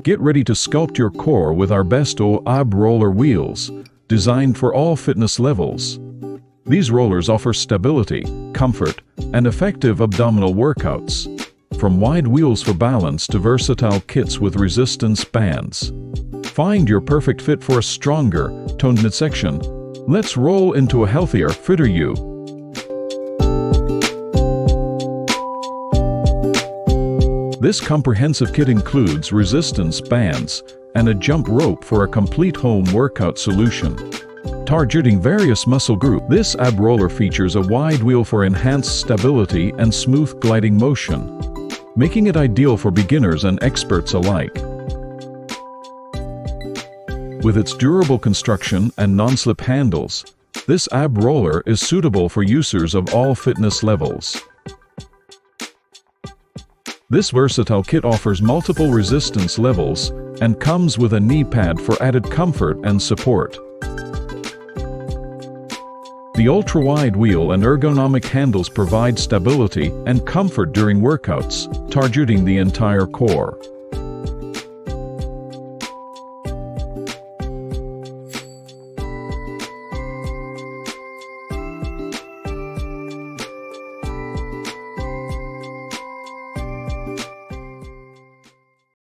Get ready to sculpt your core with our best ab roller wheels, designed for all fitness levels. These rollers offer stability, comfort, and effective abdominal workouts. From wide wheels for balance to versatile kits with resistance bands. Find your perfect fit for a stronger, toned midsection. Let's roll into a healthier, fitter you. This comprehensive kit includes resistance bands and a jump rope for a complete home workout solution. Targeting various muscle groups, this ab roller features a wide wheel for enhanced stability and smooth gliding motion, making it ideal for beginners and experts alike. With its durable construction and non-slip handles, this ab roller is suitable for users of all fitness levels. This versatile kit offers multiple resistance levels and comes with a knee pad for added comfort and support. The ultra-wide wheel and ergonomic handles provide stability and comfort during workouts, targeting the entire core.